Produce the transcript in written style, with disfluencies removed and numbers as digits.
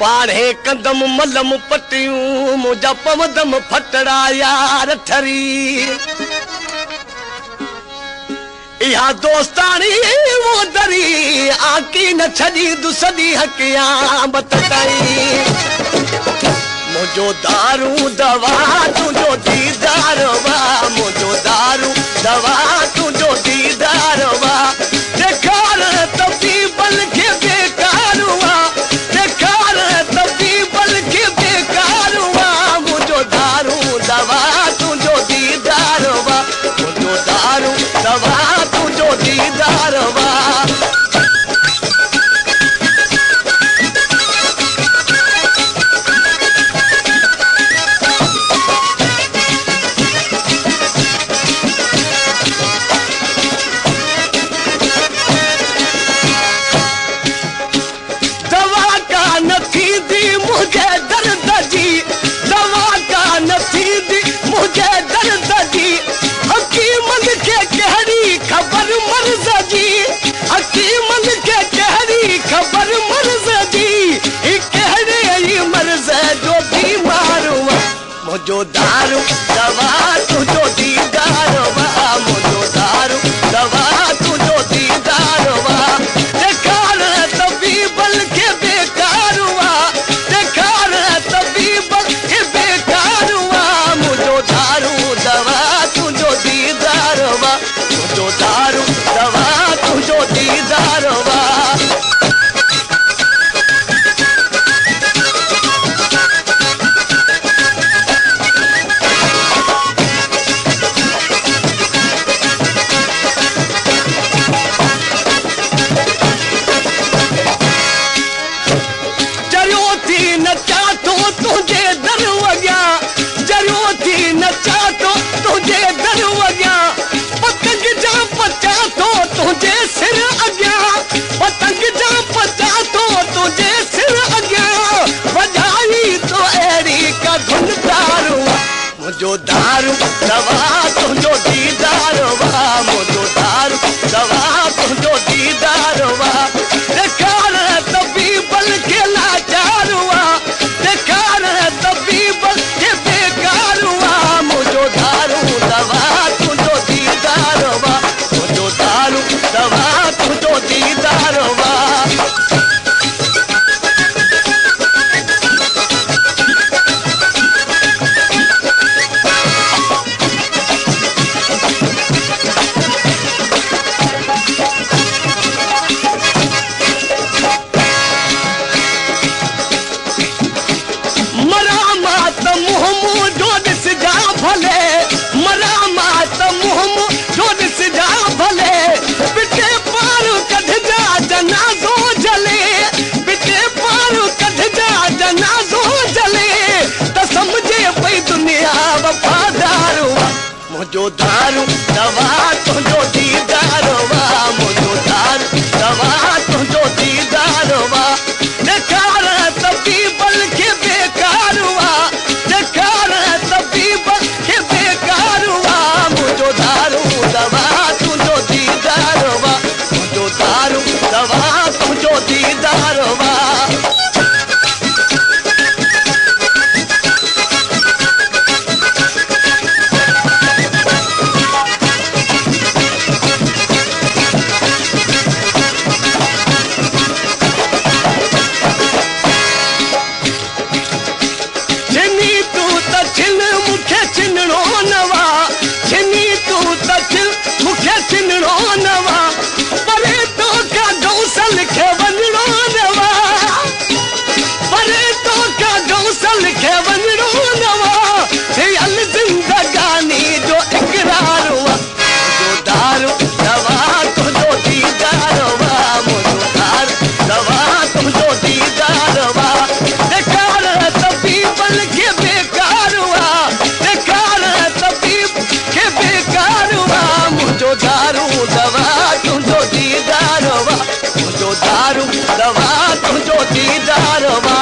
पाड़े कंदम मलम पटियूं मुझा पवदम फटड़ा यार ठरी या दोस्तानी वो दरी आकी न छड़ी दुसदी हकिया बताई मुझो दारू दवा तुझो दीदार वा मुझो दारू दवा तुझो दीदार वा देखार तभी बल के बेकार हुआ देखार तभी बल के बेकार हुआ मुझो दारू दवा तुझो दीदार वा मुझो दारू दवा तुझो दीदार वा मुझो दारू दवा तुझो दीदार वा मुझो दारू दवा तुझो दीदार वा देखार तभी बल के बेकार हुआ देखार तभी बल के बेकार हुआ मुझो दारू दवा तुझो दीदार वा मुझो दारू दवा तुझो दीदार वा मुझो दारू दवा तुझो दीदार वा मुझो दारू दवा तुझो दीदार वा देखार तभी बल के लाचार हुआ देखार तभी बल के बेकार हुआ मुझो दारू दवा तुझो दीदार वा मुझो दारू दवा तुझो दीदार वा मुझो दारू दवा तुझो दीदार वा मुझो दारू दवा तुझो दीदार वा देखार तभी बल के बेकार हुआ देखार तभी बल के बेकार हुआ मुझो दारू दवा तुझो दीदार वा मुझो दारू दवा तुझो दीदार वा दारू दवा तुझो दीदार वा